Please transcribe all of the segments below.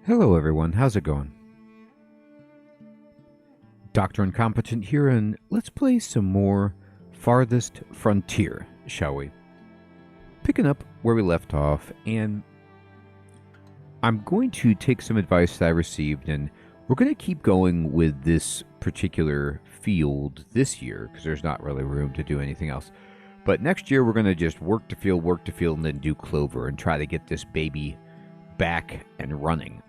Hello everyone, how's it going? Dr. Incompetent here, and let's play some more Farthest Frontier, shall we? Picking up where we left off, and I'm going to take some advice that I received, and we're going to keep going with this particular field this year, because there's not really room to do anything else. But next year we're going to just work the field, and then do clover, and try to get this baby back and running.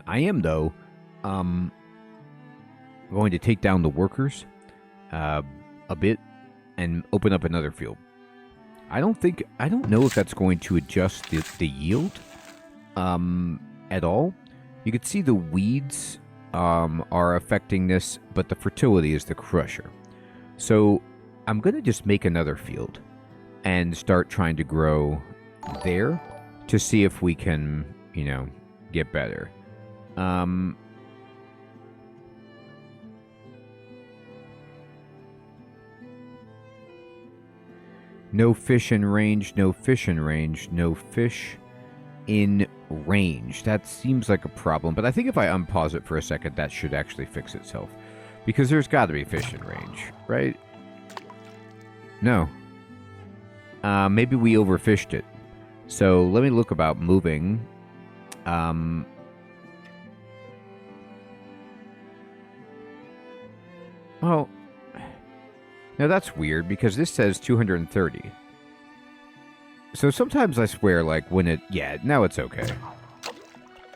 I am, though, going to take down the workers a bit and open up another field. I don't know if that's going to adjust the yield at all. You can see the weeds are affecting this, but the fertility is the crusher. So I'm going to just make another field and start trying to grow there to see if we can, get better. No fish in range, no fish in range, no fish in range. That seems like a problem, but I think if I unpause it for a second, that should actually fix itself. Because there's got to be fish in range, right? No. Maybe we overfished it. So let me look about moving. Well, now that's weird because this says 230. So sometimes I swear, like, when it... Yeah, now it's okay.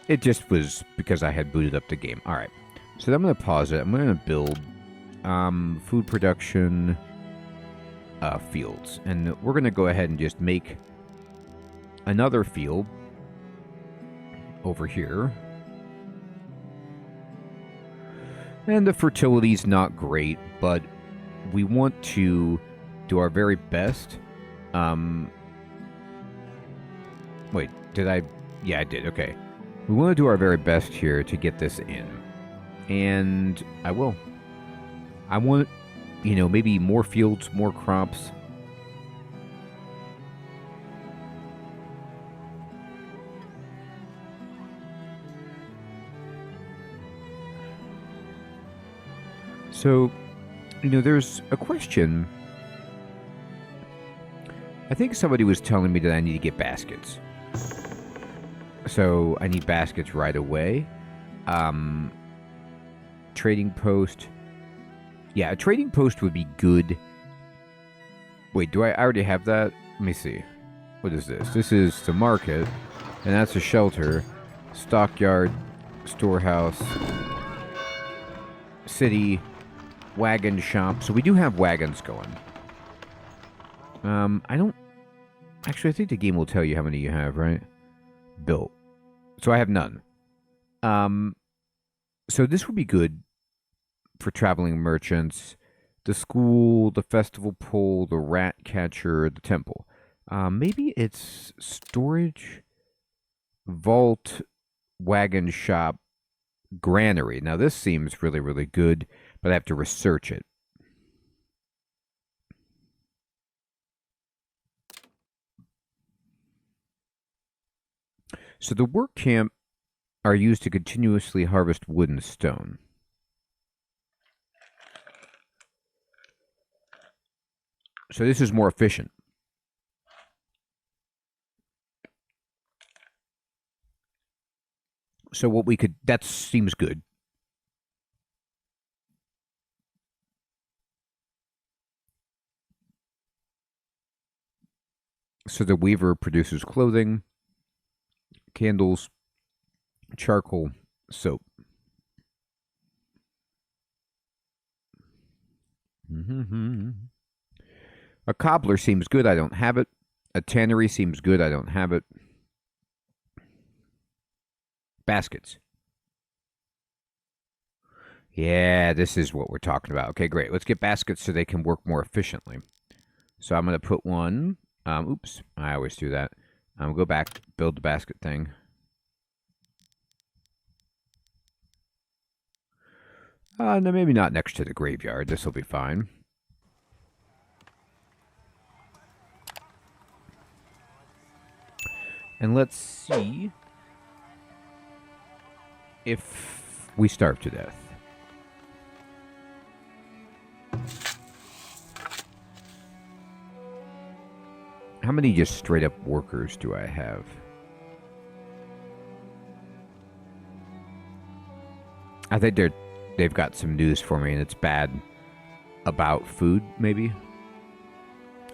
It just was because I had booted up the game. Alright. So I'm going to pause it. I'm going to build food production fields. And we're going to go ahead and just make another field over here. And the fertility's not great, but we want to do our very best. Wait, did I? Yeah, I did. Okay. We want to do our very best here to get this in. And I will. I want, maybe more fields, more crops. So, there's a question. I think somebody was telling me that I need to get baskets. So, I need baskets right away. Trading post. Yeah, a trading post would be good. Wait, I already have that? Let me see. What is this? This is the market. And that's a shelter. Stockyard. Storehouse. City. Wagon shop. So we do have wagons going. I don't... Actually, I think the game will tell you how many you have, right? Built. So I have none. So this would be good for traveling merchants. The school, the festival pole, the rat catcher, the temple. Maybe it's storage, vault, wagon shop, granary. Now this seems really, really good, but I have to research it. So the work camp are used to continuously harvest wood and stone. So this is more efficient. So what we could... That seems good. So the weaver produces clothing, candles, charcoal, soap. A cobbler seems good. I don't have it. A tannery seems good. I don't have it. Baskets. Yeah, this is what we're talking about. Okay, great. Let's get baskets so they can work more efficiently. So I'm going to put one... oops, I always do that. Go back, build the basket thing. No, maybe not next to the graveyard. This will be fine. And let's see. if we starve to death. How many just straight up workers do I have? I think they've got some news for me, and it's bad about food, maybe.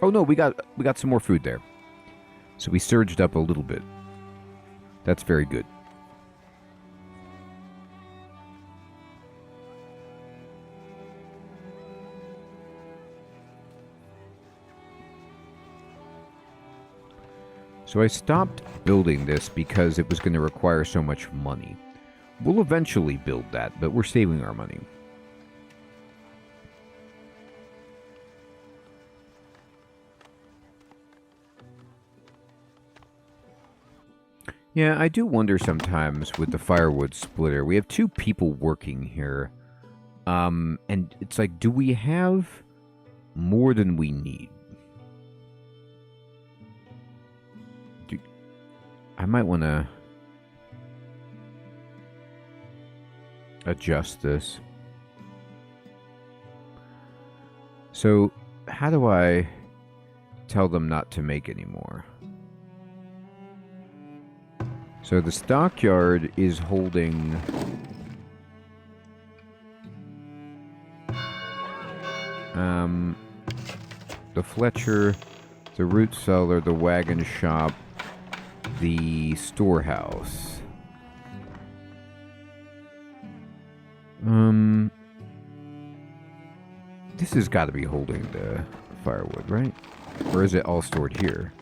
Oh no, we got some more food there. So we surged up a little bit. That's very good. So I stopped building this because it was going to require so much money. We'll eventually build that, but we're saving our money. Yeah, I do wonder sometimes with the firewood splitter. We have 2 people working here. And it's like, do we have more than we need? I might want to adjust this. So, how do I tell them not to make any more? So the stockyard is holding the Fletcher, the root cellar, the wagon shop, the storehouse. This has got to be holding the firewood, right? Or is it all stored here?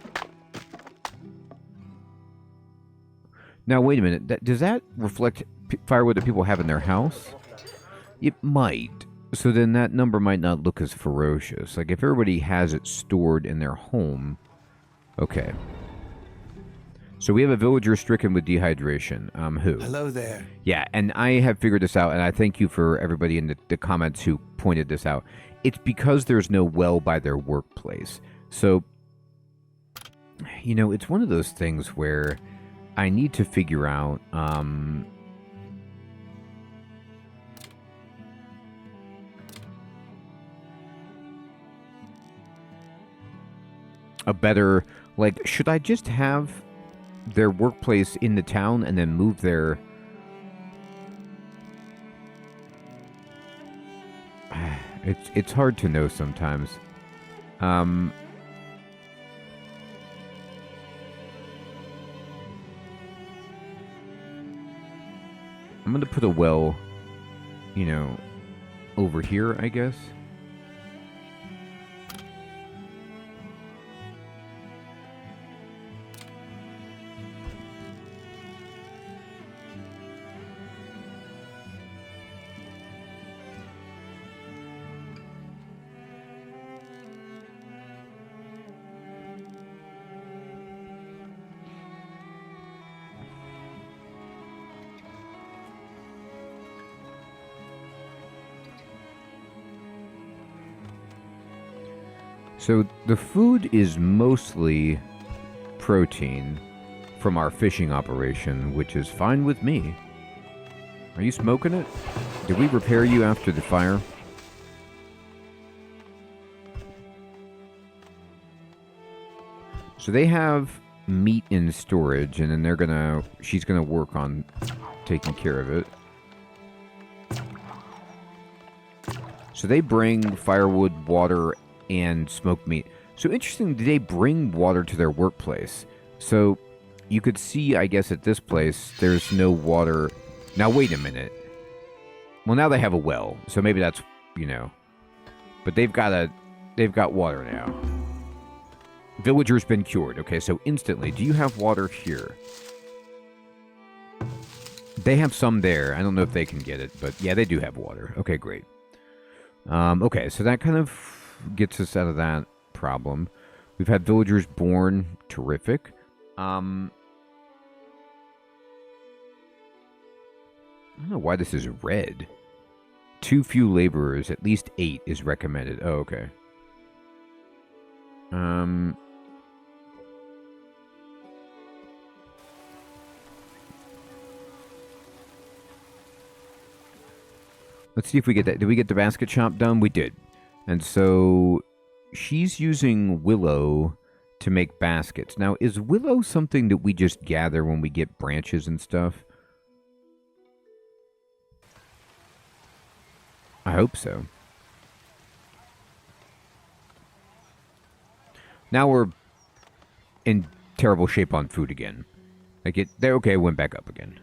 Now, wait a minute. Does that reflect firewood that people have in their house? It might. So then that number might not look as ferocious. Like, if everybody has it stored in their home... Okay. So we have a villager stricken with dehydration. Who? Hello there. Yeah, and I have figured this out, and I thank you for everybody in the comments who pointed this out. It's because there's no well by their workplace. So, you know, it's one of those things where I need to figure out... a better... Like, should I just have their workplace in the town and then move their... It's hard to know sometimes. I'm going to put a well, you know, over here, I guess. So the food is mostly protein from our fishing operation, which is fine with me. Are you smoking it? Did we repair you after the fire? So they have meat in storage, and then she's gonna work on taking care of it. So they bring firewood, water, and smoked meat. So interesting, they bring water to their workplace. So you could see, I guess, at this place, there's no water. Now, wait a minute. Well, now they have a well, so maybe that's, you know. But they've got water now. Villager's been cured. Okay, so instantly, do you have water here? They have some there. I don't know if they can get it, but yeah, they do have water. Okay, great. Okay, so that kind of gets us out of that problem. We've had villagers born. Terrific. I don't know why this is red. Too few laborers. At least 8 is recommended. Oh, okay. Let's see if we get that. Did we get the basket shop done? We did. And so she's using willow to make baskets. Now, is willow something that we just gather when we get branches and stuff? I hope so. Now we're in terrible shape on food again. Like it went back up again.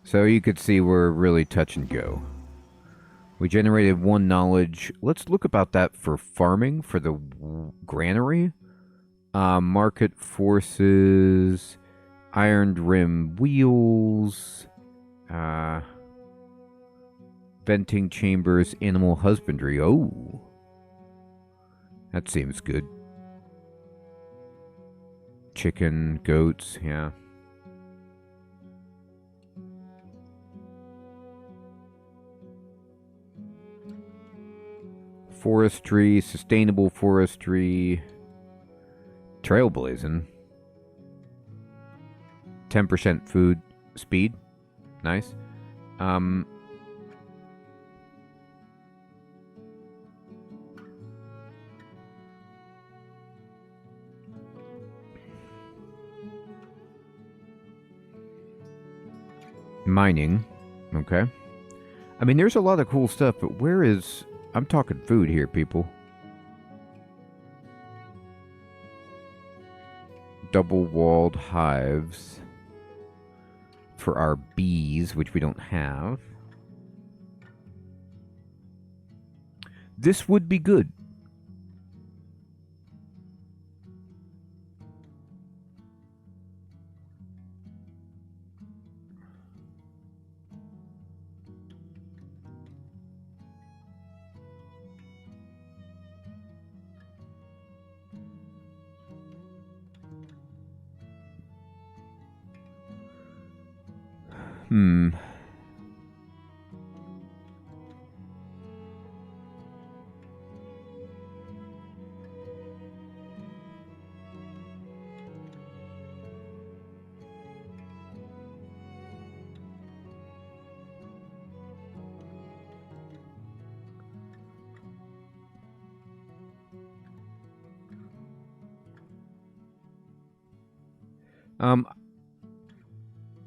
So you could see we're really touch and go. We generated 1 knowledge. Let's look about that for farming, for the granary. Market forces, ironed rim wheels, venting chambers, animal husbandry. Oh, that seems good. Chicken, goats, yeah. Forestry, sustainable forestry, trailblazing. 10% food speed, nice. Mining, okay. I mean, there's a lot of cool stuff, but where is... I'm talking food here, people. Double-walled hives for our bees, which we don't have. This would be good.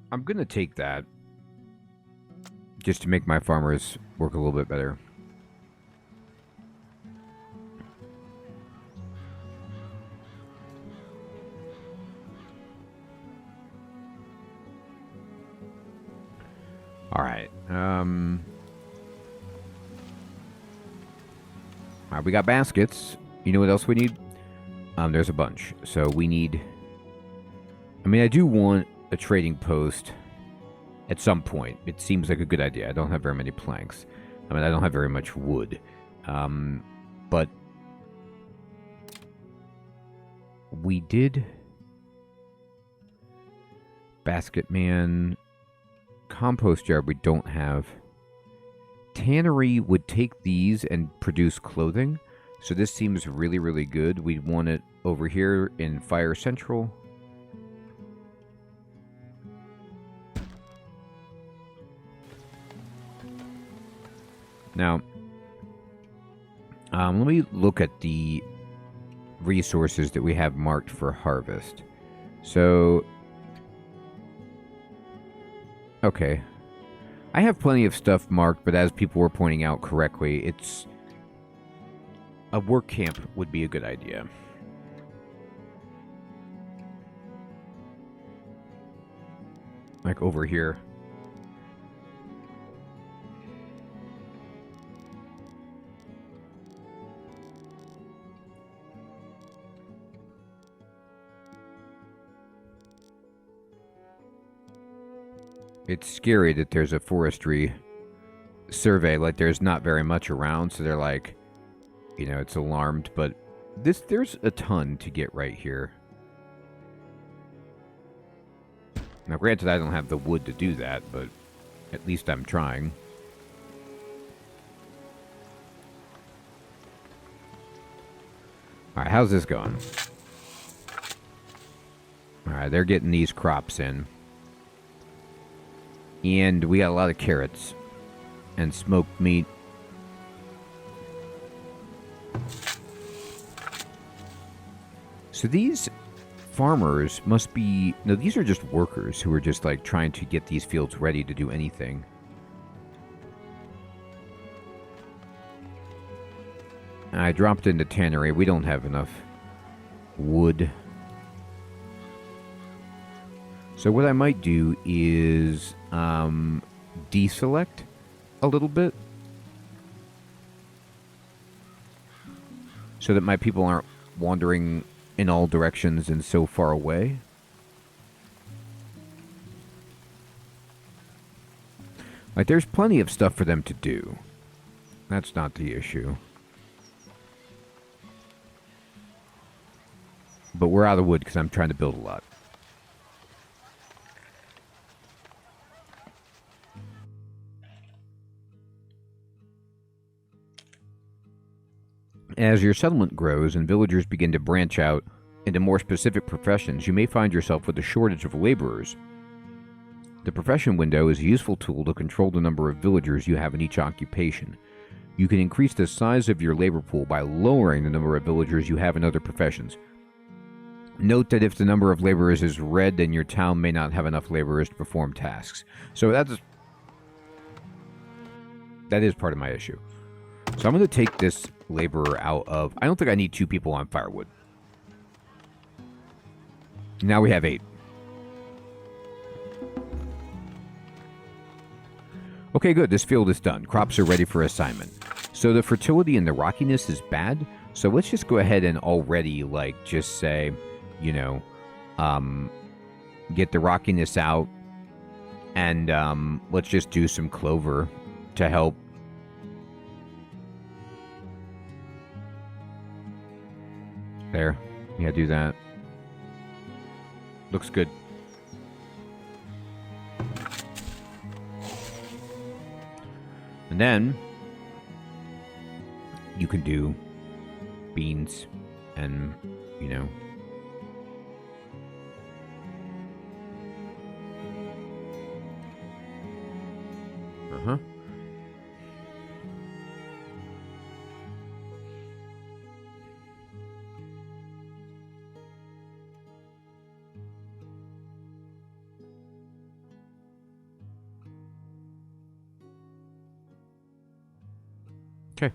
I'm gonna take that just to make my farmers work a little bit better. All right. We got baskets. You know what else we need? There's a bunch. So we need... I mean, I do want a trading post at some point. It seems like a good idea. I don't have very many planks. I mean, I don't have very much wood. But we did... Basket man... Compost yard we don't have. Tannery would take these and produce clothing. So this seems really, really good. We'd want it over here in Fire Central. Now, let me look at the resources that we have marked for harvest. So, okay. I have plenty of stuff marked, but as people were pointing out correctly, it's... A work camp would be a good idea. Like over here. It's scary that there's a forestry survey, like there's not very much around, so they're like, you know, it's alarmed, but there's a ton to get right here. Now, granted, I don't have the wood to do that, but at least I'm trying. Alright, how's this going? Alright, they're getting these crops in. And we got a lot of carrots. and smoked meat. So these farmers must be... No, these are just workers who are just, like, trying to get these fields ready to do anything. I dropped into tannery. We don't have enough wood. So what I might do is deselect a little bit so that my people aren't wandering in all directions and so far away. Like, there's plenty of stuff for them to do. That's not the issue. But we're out of wood because I'm trying to build a lot. As your settlement grows and villagers begin to branch out into more specific professions, you may find yourself with a shortage of laborers. The profession window is a useful tool to control the number of villagers you have in each occupation. You can increase the size of your labor pool by lowering the number of villagers you have in other professions. Note that if the number of laborers is red, then your town may not have enough laborers to perform tasks. So that is part of my issue. So I'm going to take this laborer out of... I don't think I need 2 people on firewood. Now we have 8. Okay, good. This field is done. Crops are ready for assignment. So the fertility and the rockiness is bad. So let's just go ahead and already, like, just say, you know, get the rockiness out. And let's just do some clover to help. There. Yeah, do that. Looks good. And then you can do beans and, you know, uh-huh. Okay.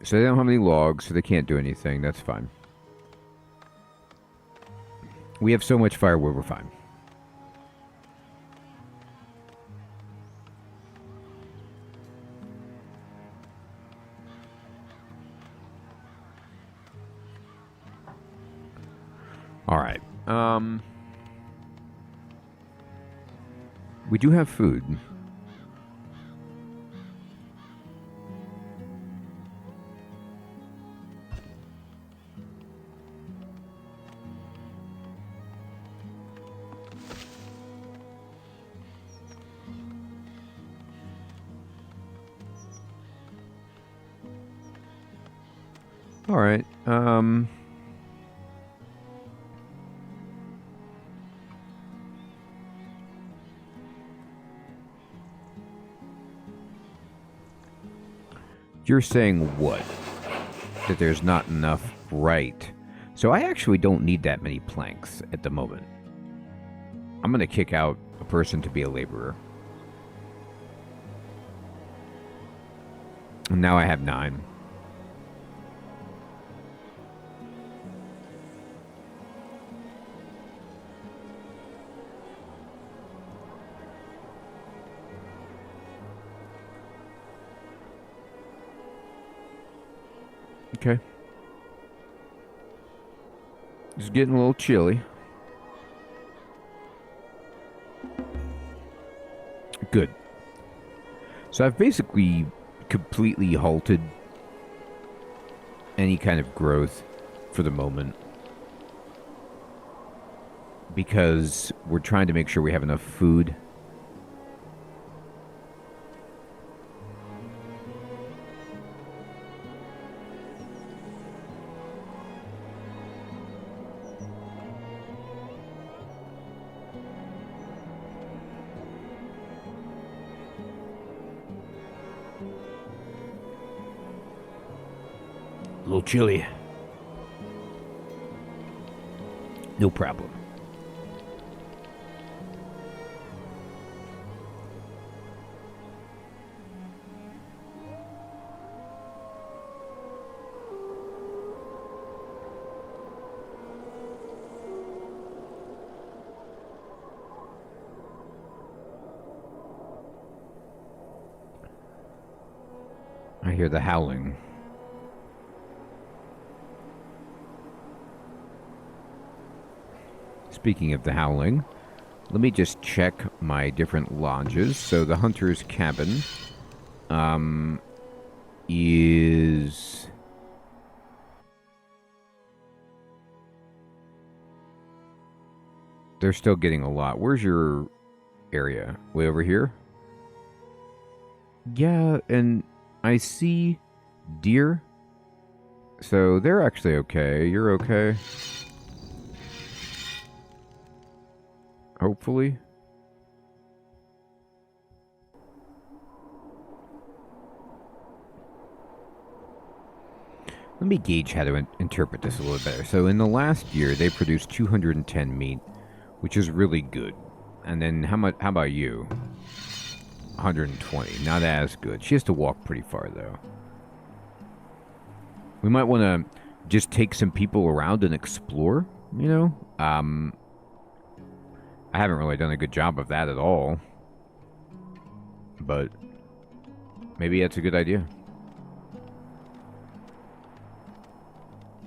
So they don't have any logs, so they can't do anything. That's fine. We have so much firewood, we're fine. All right. We do have food. All right. You're saying what? That there's not enough, right? So I actually don't need that many planks at the moment. I'm going to kick out a person to be a laborer. And now I have 9. Okay. It's getting a little chilly. Good. So I've basically completely halted any kind of growth for the moment, because we're trying to make sure we have enough food. little chilly. No problem. I hear the howling. Speaking of the howling, let me just check my different lodges. So the hunter's cabin is... They're still getting a lot. Where's your area? Way over here? Yeah, and I see deer. So they're actually okay. You're okay. Hopefully. Let me gauge how to interpret this a little better. So in the last year, they produced 210 meat, which is really good. And then how about you? 120. Not as good. She has to walk pretty far, though. We might want to just take some people around and explore, you know? I haven't really done a good job of that at all. But maybe that's a good idea.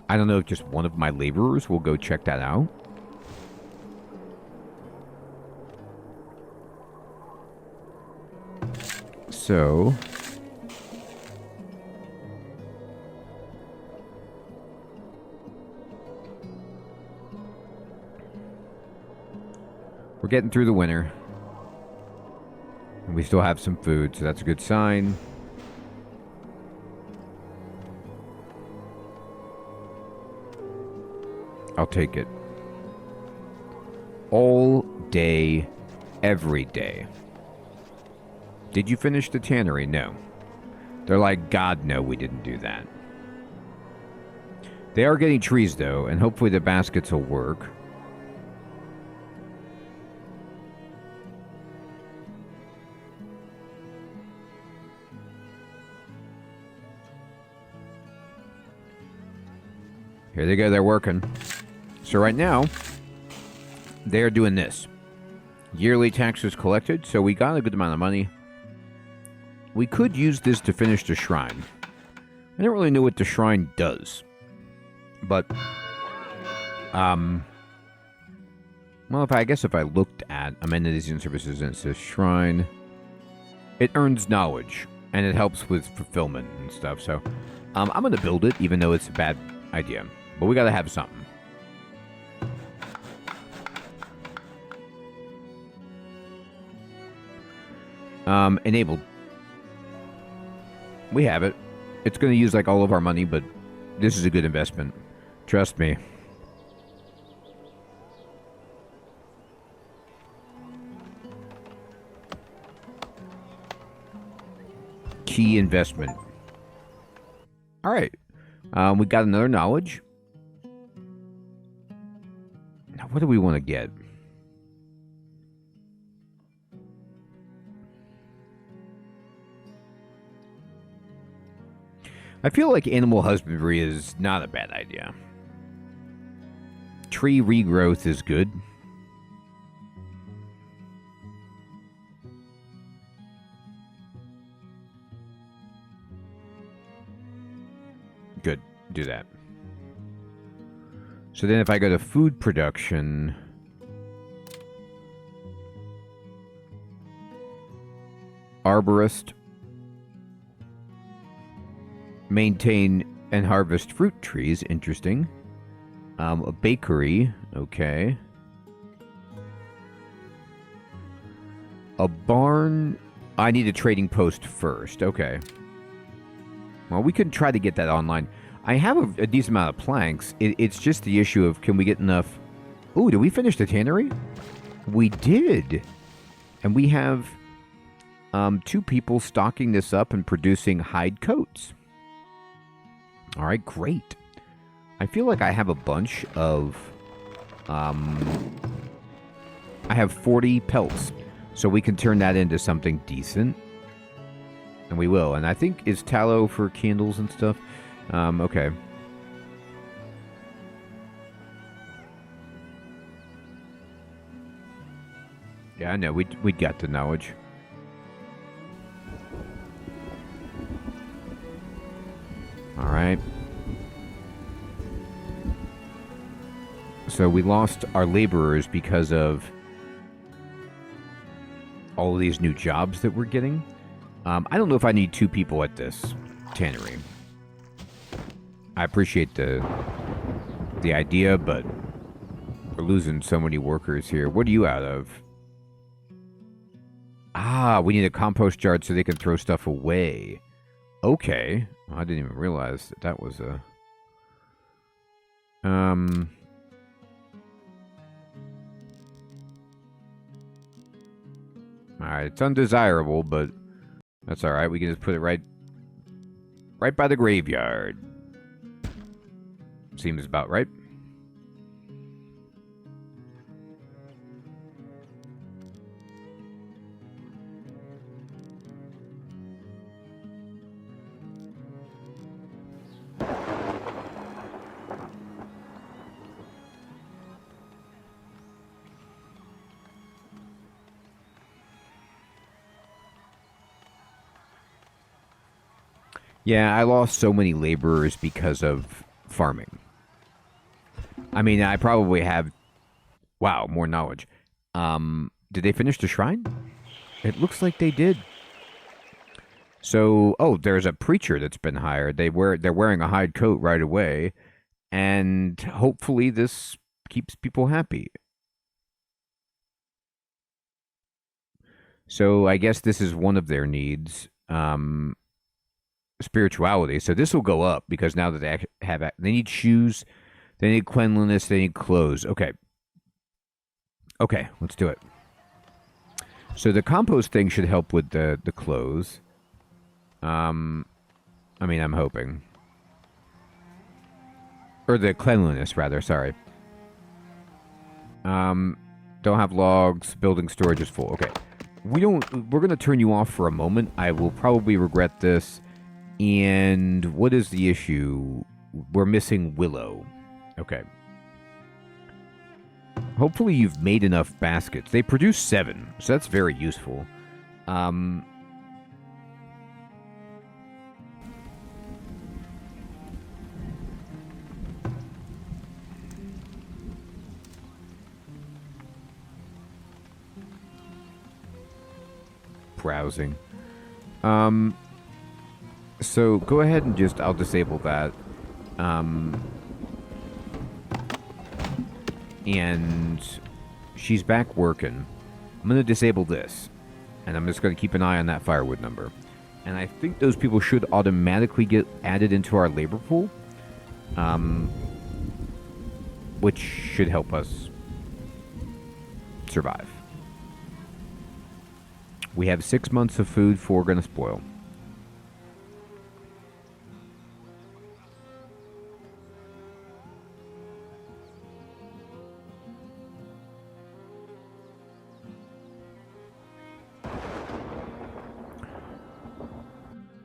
I don't know if just one of my laborers will go check that out. So... we're getting through the winter. And we still have some food, so that's a good sign. I'll take it. All day, every day. Did you finish the tannery? No. They're like, God, no, we didn't do that. They are getting trees, though, and hopefully the baskets will work. Here they go, they're working. So right now, they're doing this. Yearly taxes collected, so we got a good amount of money. We could use this to finish the shrine. I don't really know what the shrine does. But, well, I guess if I looked at amenities and services and it says shrine, it earns knowledge, and it helps with fulfillment and stuff. So, I'm going to build it, even though it's a bad idea. But we got to have something. Enabled. We have it. It's going to use like all of our money, but this is a good investment. Trust me. Key investment. All right. We got another knowledge. Now, what do we want to get? I feel like animal husbandry is not a bad idea. Tree regrowth is good. Good. Do that. So then if I go to food production... arborist... maintain and harvest fruit trees. Interesting. A bakery. Okay. A barn. I need a trading post first. Okay. Well, we can try to get that online. I have a decent amount of planks. It's just the issue of, can we get enough... Ooh, did we finish the tannery? We did. And we have 2 people stocking this up and producing hide coats. All right, great. I feel like I have a bunch of... I have 40 pelts, so we can turn that into something decent. And we will. And I think it's tallow for candles and stuff. Okay. Yeah, I know. We got the knowledge. All right. So we lost our laborers because of all of these new jobs that we're getting. I don't know if I need 2 people at this tannery. I appreciate the idea, but we're losing so many workers here. What are you out of? Ah, we need a compost yard so they can throw stuff away. Okay. Well, I didn't even realize that was a... Alright, it's undesirable, but that's alright. We can just put it right by the graveyard. Seems about right. Yeah, I lost so many laborers because of farming. I mean, I probably have... Wow, more knowledge. Did they finish the shrine? It looks like they did. So, oh, there's a preacher that's been hired. They're wearing a hide coat right away, and hopefully this keeps people happy. So I guess this is one of their needs. Spirituality. So this will go up because now that they need shoes, they need cleanliness, they need clothes. Okay. Okay, let's do it. So the compost thing should help with the clothes. I mean, I'm hoping. Or the cleanliness, rather, sorry. Don't have logs, building storage is full. Okay. We're gonna turn you off for a moment. I will probably regret this. And what is the issue? We're missing willow. Okay. Hopefully you've made enough baskets. They produce 7, so that's very useful. Browsing. So go ahead and I'll disable that. And she's back working. I'm going to disable this. And I'm just going to keep an eye on that firewood number. And I think those people should automatically get added into our labor pool. Which should help us survive. We have 6 months of food, 4 going to spoil.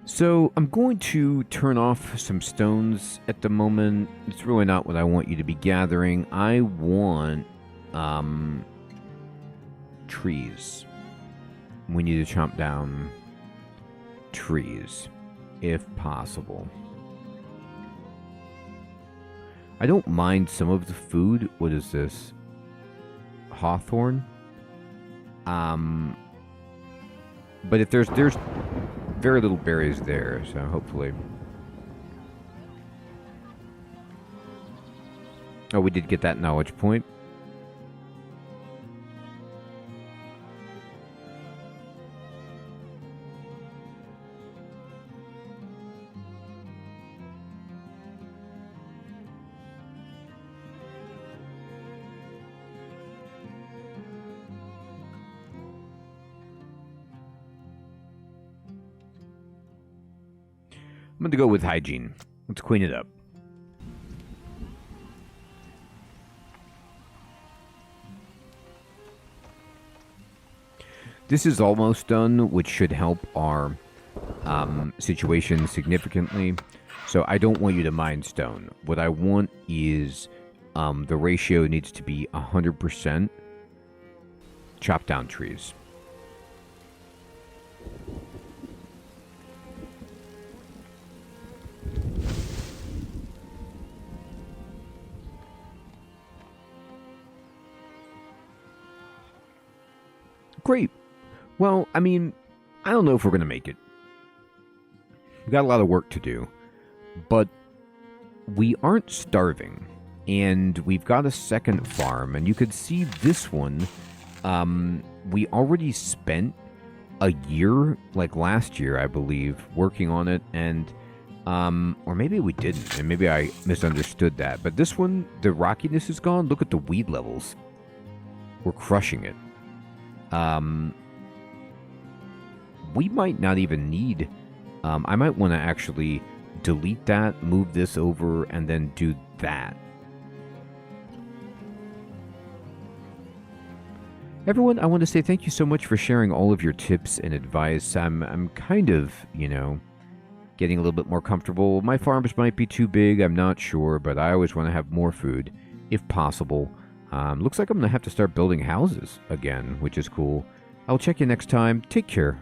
So I'm going to turn off some stones at the moment. It's really not what I want you to be gathering. I want trees. We need to chomp down trees, if possible. I don't mind some of the food. What is this? Hawthorn? But if there's very little berries there, so hopefully. Oh, we did get that knowledge point. I'm going to go with hygiene. Let's clean it up. This is almost done, which should help our situation significantly. So I don't want you to mine stone. What I want is the ratio needs to be 100% chop down trees. Great. Well, I mean, I don't know if we're going to make it. We got a lot of work to do, but we aren't starving, and we've got a second farm, and you could see this one. We already spent a year, like last year, I believe, working on it, and or maybe we didn't, and maybe I misunderstood that. But this one, the rockiness is gone. Look at the weed levels. We're crushing it. We might not even need... I might want to actually delete that, move this over, and then do that. Everyone, I want to say thank you so much for sharing all of your tips and advice. I'm kind of, getting a little bit more comfortable. My farms might be too big, I'm not sure, but I always want to have more food, if possible. Looks like I'm going to have to start building houses again, which is cool. I'll check you next time. Take care.